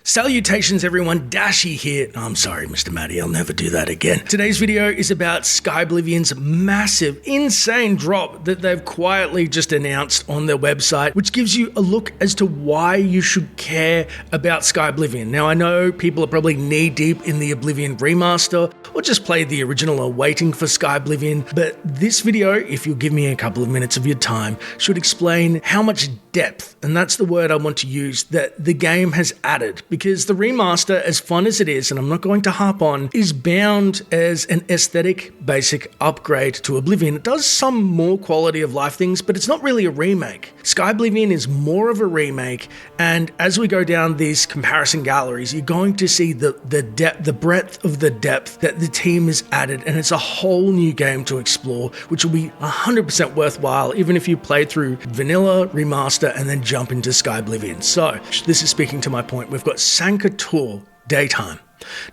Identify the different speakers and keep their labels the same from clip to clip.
Speaker 1: Salutations everyone, Dashy here. I'm sorry, Mr. Matty, I'll never do that again. Today's video is about Skyblivion's massive, insane drop that they've quietly just announced on their website, which gives you a look as to why you should care about Skyblivion. Now, I know people are probably knee-deep in the Oblivion remaster, or just played the original or waiting for Skyblivion, but this video, if you'll give me a couple of minutes of your time, should explain how much depth, and that's the word I want to use, that the game has added. Because the remaster, as fun as it is, and I'm not going to harp on, is bound as an aesthetic basic upgrade to Oblivion. It does some more quality of life things, but it's not really a remake. Skyblivion is more of a remake, and as we go down these comparison galleries, you're going to see the depth, the breadth of the depth that the team has added, and it's a whole new game to explore, which will be 100% worthwhile, even if you play through vanilla, remaster, and then jump into Skyblivion. So, this is speaking to my point. We've got Sankur daytime.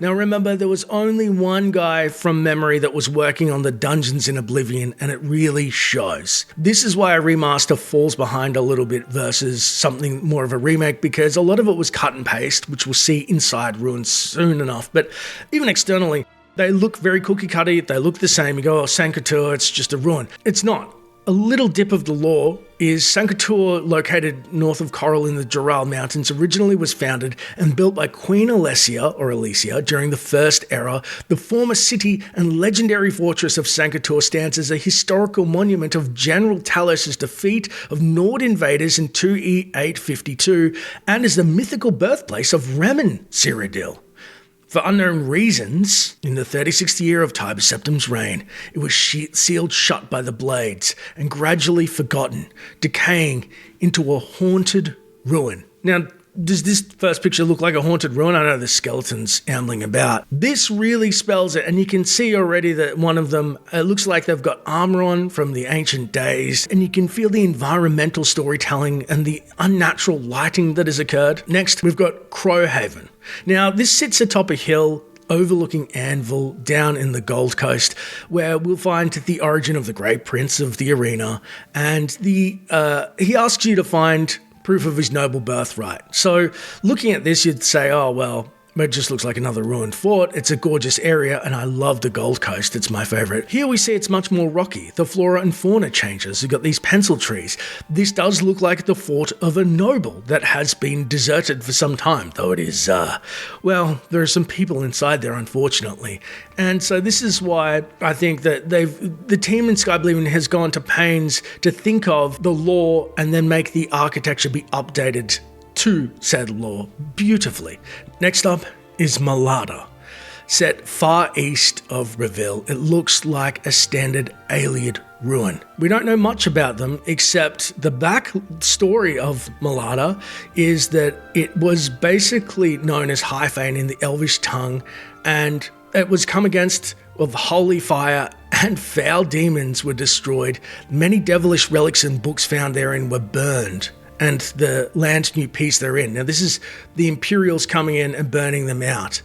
Speaker 1: Now remember, there was only one guy from memory that was working on the dungeons in Oblivion, and it really shows. This is why a remaster falls behind a little bit versus something more of a remake, because a lot of it was cut and paste, which we'll see inside Ruins soon enough. But even externally, they look very cookie cutter, they look the same. You go, oh, Sankur, it's just a ruin. It's not. A little dip of the lore is Sankur, located north of Coral in the Dural Mountains, originally was founded and built by Queen Alesia during the First Era. The former city and legendary fortress of Sankur stands as a historical monument of General Talos' defeat of Nord invaders in 2E852 and is the mythical birthplace of Remen Cyrodiil. For unknown reasons, in the 36th year of Tiber Septim's reign, it was sealed shut by the Blades and gradually forgotten, decaying into a haunted ruin. Now, does this first picture look like a haunted ruin? I know there's skeletons ambling about. This really spells it, and you can see already that one of them, it looks like they've got armor on from the ancient days, and you can feel the environmental storytelling and the unnatural lighting that has occurred. Next, we've got Crowhaven. Now, this sits atop a hill overlooking Anvil down in the Gold Coast, where we'll find the origin of the Great Prince of the arena, and he asks you to find proof of his noble birthright. So looking at this, you'd say, oh, well, it just looks like another ruined fort. It's a gorgeous area, and I love the Gold Coast. It's my favorite. Here we see it's much more rocky. The flora and fauna changes. You've got these pencil trees. This does look like the fort of a noble that has been deserted for some time, though it is, well, there are some people inside there, unfortunately. And so this is why I think that the team in Skyblivion has gone to pains to think of the lore and then make the architecture be updated to said lore beautifully. Next up is Mada, set far east of Reveal. It looks like a standard Ayleid ruin. We don't know much about them, except the back story of Mada is that it was basically known as Hyphane in the Elvish tongue, and it was come against of holy fire, and foul demons were destroyed. Many devilish relics and books found therein were burned, and the land knew peace therein. Now this is the Imperials coming in and burning them out.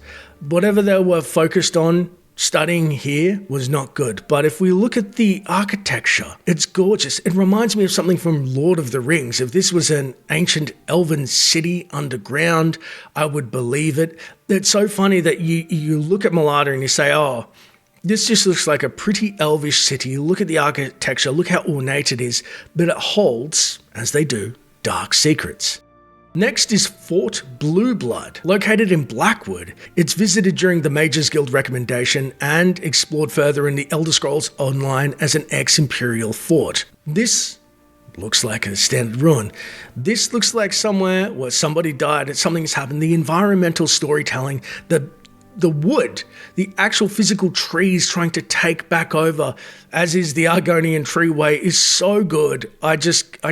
Speaker 1: Whatever they were focused on studying here was not good. But if we look at the architecture, it's gorgeous. It reminds me of something from Lord of the Rings. If this was an ancient elven city underground, I would believe it. It's so funny that you look at Mada and you say, oh, this just looks like a pretty elvish city. Look at the architecture, look how ornate it is. But it holds, as they do, dark secrets. Next is Fort Blueb, located in Blackwood. It's visited during the Mages Guild recommendation and explored further in the Elder Scrolls Online as an ex-Imperial fort. This looks like a standard ruin. This looks like somewhere where somebody died and something's happened. The environmental storytelling, the wood, the actual physical trees trying to take back over, as is the Argonian treeway, is so good. I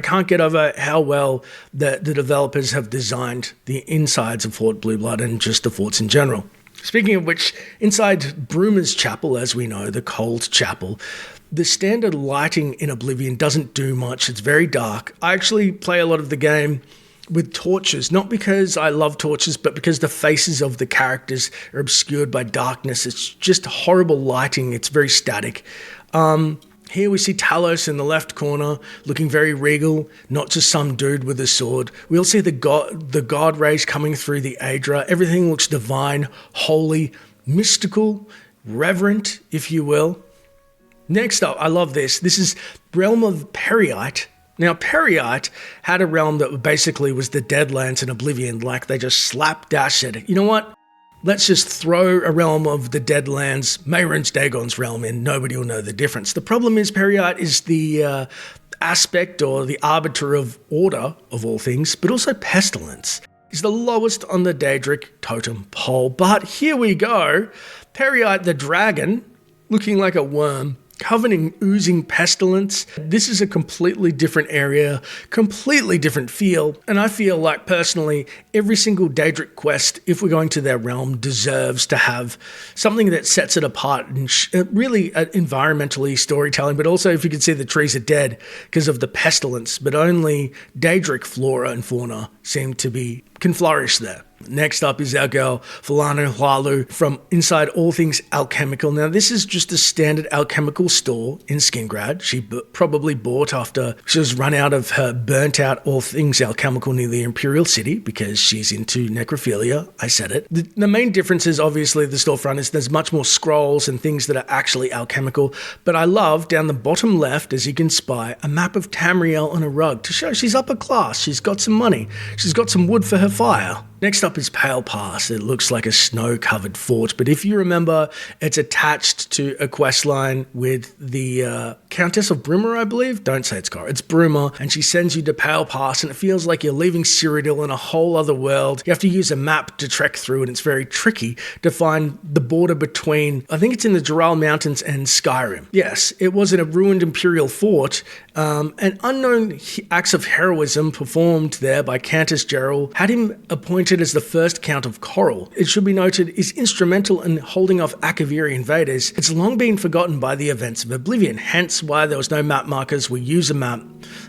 Speaker 1: can't get over how well the developers have designed the insides of Fort Blueb and just the forts in general. Speaking of which, inside Bruma's Chapel, as we know, the Cold Chapel, the standard lighting in Oblivion doesn't do much. It's very dark. I actually play a lot of the game with torches, not because I love torches, but because the faces of the characters are obscured by darkness. It's just horrible lighting. It's very static. Here we see Talos in the left corner, looking very regal, not just some dude with a sword. We'll see the god rays coming through the Aedra. Everything looks divine, holy, mystical, reverent, if you will. Next up, I love this. This is realm of Perite. Now, Perite had a realm that basically was the Deadlands in Oblivion, like they just slapdash at it. You know what? Let's just throw a realm of the Deadlands, Mehrunes Dagon's realm in. Nobody will know the difference. The problem is Perite is the aspect or the arbiter of order of all things, but also pestilence. Is the lowest on the Daedric totem pole. But here we go. Perite the dragon, looking like a worm, covered oozing pestilence. This is a completely different area, completely different feel, and I feel like personally every single Daedric quest, if we're going to their realm, deserves to have something that sets it apart and really environmentally storytelling, but also if you can see the trees are dead because of the pestilence, but only Daedric flora and fauna can flourish there. Next up is our girl, Fulano Hlalu from Inside All Things Alchemical. Now, this is just a standard alchemical store in Skingrad. She probably bought after she was run out of her burnt out All Things Alchemical near the Imperial City because she's into necrophilia. I said it. The main difference is obviously the storefront is there's much more scrolls and things that are actually alchemical. But I love down the bottom left, as you can spy, a map of Tamriel on a rug to show she's upper class. She's got some money. She's got some wood for her fire. Next up is Pale Pass. It looks like a snow-covered fort, but if you remember, it's attached to a quest line with the Countess of Brummer, I believe. Don't say it's Cora. It's Brummer, and she sends you to Pale Pass, and it feels like you're leaving Cyrodiil in a whole other world. You have to use a map to trek through, and it's very tricky to find the border between, I think it's in the Dural Mountains and Skyrim. Yes, it was in a ruined Imperial fort, and unknown acts of heroism performed there by Countess Gerald had him appointed as the first Count of Coral. It should be noted is instrumental in holding off Akaviri invaders. It's long been forgotten by the events of Oblivion, hence why there was no map markers. We use a map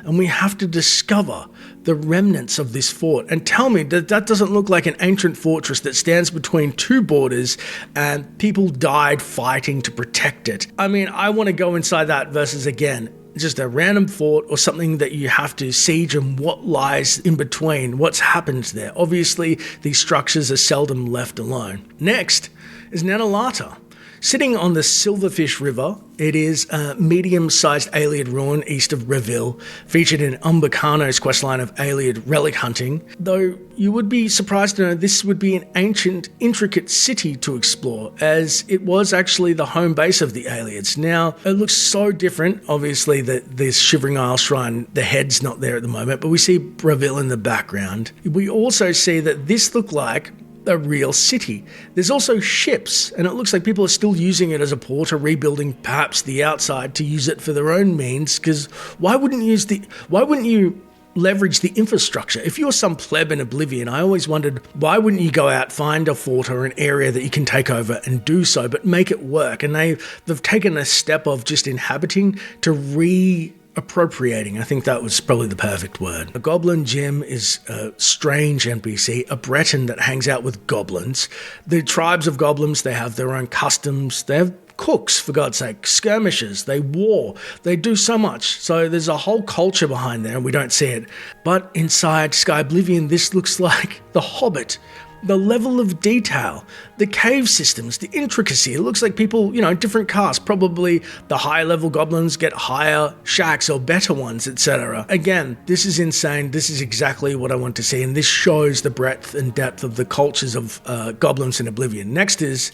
Speaker 1: and we have to discover the remnants of this fort. And tell me that doesn't look like an ancient fortress that stands between two borders and people died fighting to protect it. I mean, I want to go inside that versus again, just a random fort or something that you have to siege and what lies in between, what's happened there. Obviously, these structures are seldom left alone. Next is Nanalata. Sitting on the Silverfish River, it is a medium-sized Ayleid ruin east of Reville, featured in Umbacano's questline of Ayleid relic hunting, though you would be surprised to know this would be an ancient, intricate city to explore, as it was actually the home base of the Ayleids. Now, it looks so different, obviously, that this Shivering Isle Shrine, the head's not there at the moment, but we see Reville in the background. We also see that this looked like a real city. There's also ships, and it looks like people are still using it as a port or rebuilding perhaps the outside to use it for their own means, because why wouldn't you leverage the infrastructure? If you're some pleb in Oblivion, I always wondered, why wouldn't you go out, find a fort or an area that you can take over and do so, but make it work? And they've taken a step of just inhabiting to appropriating. I think that was probably the perfect word. A Goblin Gym is a strange NPC, a Breton that hangs out with goblins. The tribes of goblins, they have their own customs. They have cooks, for God's sake, skirmishers, they war, they do so much. So there's a whole culture behind there and we don't see it. But inside Skyblivion, this looks like The Hobbit. The level of detail, the cave systems, the intricacy. It looks like people, different castes. Probably the higher level goblins get higher shacks or better ones, etc. Again, this is insane. This is exactly what I want to see. And this shows the breadth and depth of the cultures of goblins in Oblivion. Next is,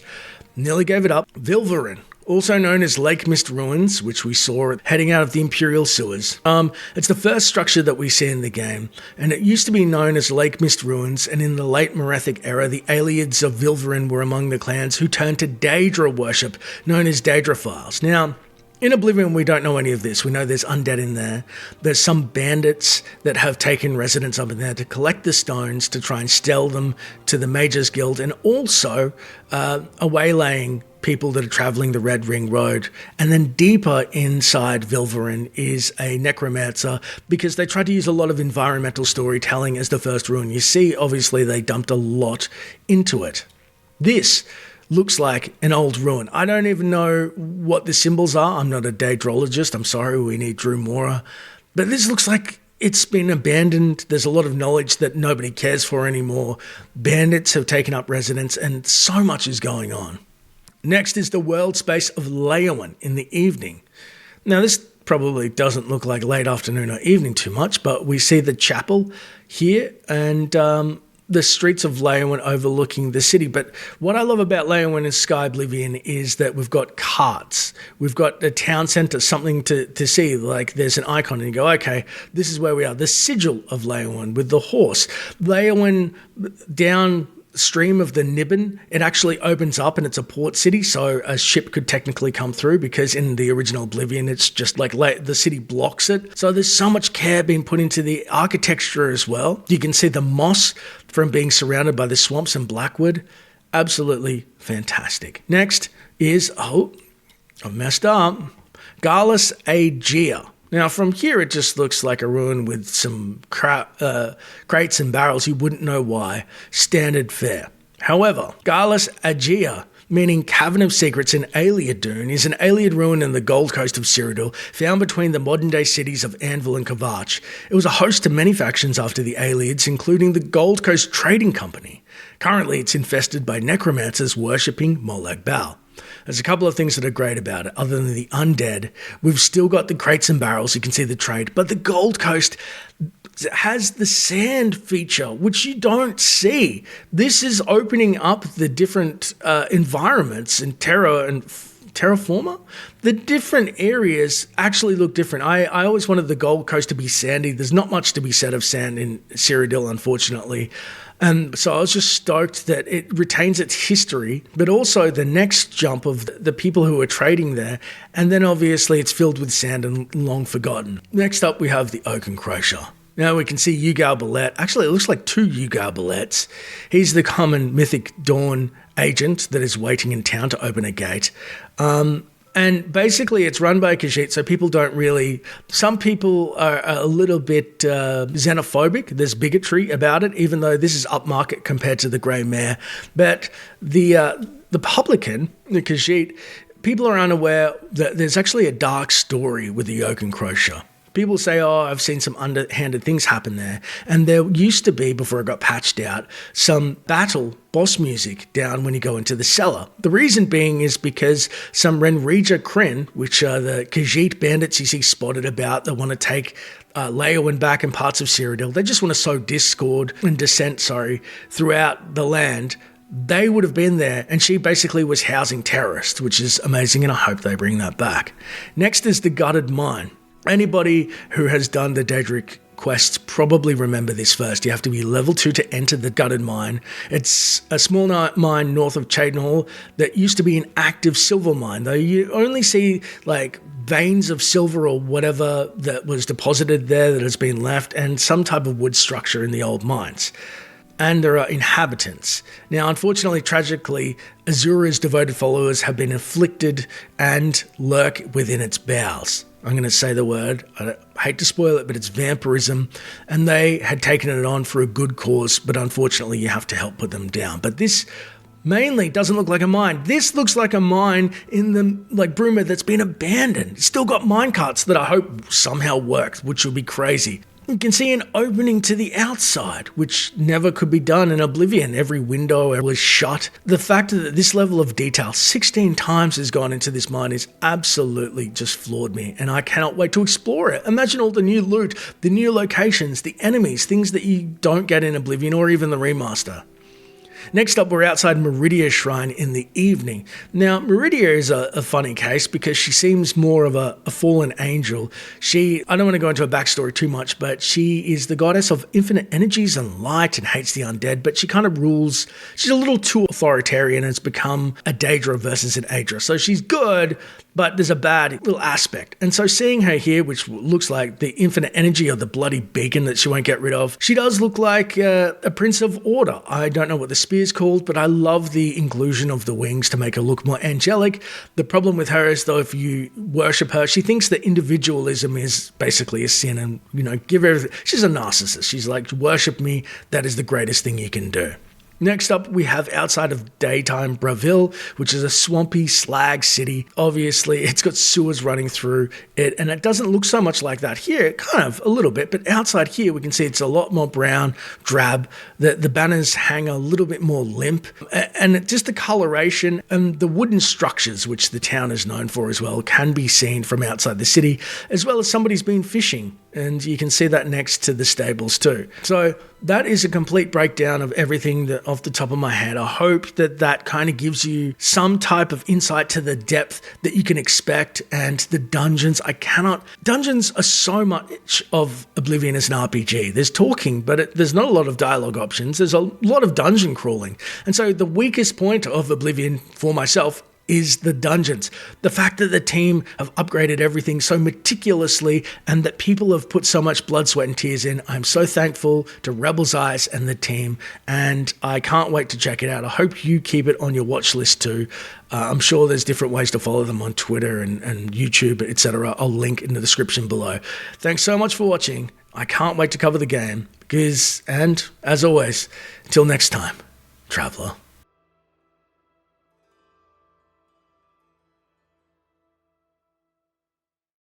Speaker 1: nearly gave it up, Vilverin. Also known as Lake Mist Ruins, which we saw heading out of the Imperial sewers. It's the first structure that we see in the game, and it used to be known as Lake Mist Ruins, and in the late Merethic era, the Ayleids of Vilverin were among the clans who turned to Daedra worship, known as Daedrophiles. Now, in Oblivion, we don't know any of this. We know there's undead in there. There's some bandits that have taken residence up in there to collect the stones to try and sell them to the Mages Guild, and also a waylaying people that are traveling the Red Ring Road. And then deeper inside Vilverin is a necromancer, because they tried to use a lot of environmental storytelling as the first ruin. You see, obviously, they dumped a lot into it. This looks like an old ruin. I don't even know what the symbols are. I'm not a daedrologist. I'm sorry, we need Drew Mora. But this looks like it's been abandoned. There's a lot of knowledge that nobody cares for anymore. Bandits have taken up residence and so much is going on. Next is the world space of Leyawan in the evening. Now this probably doesn't look like late afternoon or evening too much, but we see the chapel here and the streets of Leyawan overlooking the city. But what I love about Leyawan and Skyblivion is that we've got carts. We've got a town centre, something to see. Like there's an icon and you go, okay, this is where we are. The sigil of Leyawan with the horse. Leyawan downstream of the Nibbin, it actually opens up and it's a port city, so a ship could technically come through, because in the original Oblivion it's just like the city blocks it. So there's so much care being put into the architecture as well. You can see the moss from being surrounded by the swamps and blackwood. Absolutely fantastic. Next is, I've messed up, Galas Aia. Now, from here, it just looks like a ruin with some crates and barrels. You wouldn't know why. Standard fare. However, Galas Aia, meaning Cavern of Secrets in Aliadun, is an Aliad ruin in the Gold Coast of Cyrodiil, found between the modern-day cities of Anvil and Kvatch. It was a host to many factions after the Aliads, including the Gold Coast Trading Company. Currently, it's infested by necromancers worshipping Molag Bal. There's a couple of things that are great about it. Other than the undead, we've still got the crates and barrels. You can see the trade. But the Gold Coast has the sand feature, which you don't see. This is opening up the different environments in Terraforma. The different areas actually look different. I always wanted the Gold Coast to be sandy. There's not much to be said of sand in Cyrodiil, unfortunately. And so I was just stoked that it retains its history, but also the next jump of the people who are trading there. And then obviously it's filled with sand and long forgotten. Next up, we have the Oaken Crocher. Now we can see Ugal Ballet. Actually, it looks like two Ugal Ballets. He's the common mythic dawn agent that is waiting in town to open a gate. And basically it's run by Khajiit, so people don't really... Some people are a little bit xenophobic. There's bigotry about it, even though this is upmarket compared to the Grey Mare. But the publican, the Khajiit, people are unaware that there's actually a dark story with the Oaken Crocher. People say, I've seen some underhanded things happen there. And there used to be, before it got patched out, some battle boss music down when you go into the cellar. The reason being is because some Renrija Kryn, which are the Khajiit bandits you see spotted about that want to take Leyawan back in parts of Cyrodiil, they just want to sow discord and dissent, throughout the land. They would have been there, and she basically was housing terrorists, which is amazing, and I hope they bring that back. Next is the Gutted Mine. Anybody who has done the Daedric quests probably remember this first. You have to be level 2 to enter the Gutted Mine. It's a small mine north of Cheydinhal that used to be an active silver mine, though you only see like veins of silver or whatever that was deposited there that has been left, and some type of wood structure in the old mines. And there are inhabitants. Now, unfortunately, tragically, Azura's devoted followers have been afflicted and lurk within its bowels. I'm going to say the word. I hate to spoil it, but it's vampirism. And they had taken it on for a good cause, but unfortunately you have to help put them down. But this mainly doesn't look like a mine. This looks like a mine in the Bruma that's been abandoned. It's still got minecarts that I hope somehow work, which would be crazy. You can see an opening to the outside, which never could be done in Oblivion. Every window was shut. The fact that this level of detail 16 times has gone into this mine is absolutely just floored me, and I cannot wait to explore it. Imagine all the new loot, the new locations, the enemies, things that you don't get in Oblivion or even the remaster. Next up, we're outside Meridia Shrine in the evening. Now, Meridia is a funny case because she seems more of a fallen angel. I don't want to go into her backstory too much, but she is the goddess of infinite energies and light and hates the undead, but she kind of rules. She's a little too authoritarian and has become a Daedra versus an Aedra. So she's good, but there's a bad little aspect. And so seeing her here, which looks like the infinite energy of the bloody beacon that she won't get rid of, she does look like a Prince of Order. I don't know what the spear is called, but I love the inclusion of the wings to make her look more angelic. The problem with her is, though, if you worship her, she thinks that individualism is basically a sin and, give everything. She's a narcissist. She's like, worship me. That is the greatest thing you can do. Next up, we have outside of daytime Braville, which is a swampy slag city. Obviously, it's got sewers running through it, and it doesn't look so much like that here, kind of a little bit, but outside here we can see it's a lot more brown, drab. The banners hang a little bit more limp, and just the coloration and the wooden structures, which the town is known for as well, can be seen from outside the city, as well as somebody's been fishing, and you can see that next to the stables too. So that is a complete breakdown of everything that off the top of my head. I hope that kind of gives you some type of insight to the depth that you can expect, and the dungeons. Dungeons are so much of Oblivion as an RPG. There's talking, but there's not a lot of dialogue options. There's a lot of dungeon crawling. And so the weakest point of Oblivion for myself is the dungeons. The fact that the team have upgraded everything so meticulously and that people have put so much blood, sweat, and tears in. I'm so thankful to Rebel's Eyes and the team, and I can't wait to check it out. I hope you keep it on your watch list too. I'm sure there's different ways to follow them on Twitter and YouTube, etc. I'll link in the description below. Thanks so much for watching. I can't wait to cover the game and as always, until next time, Traveler.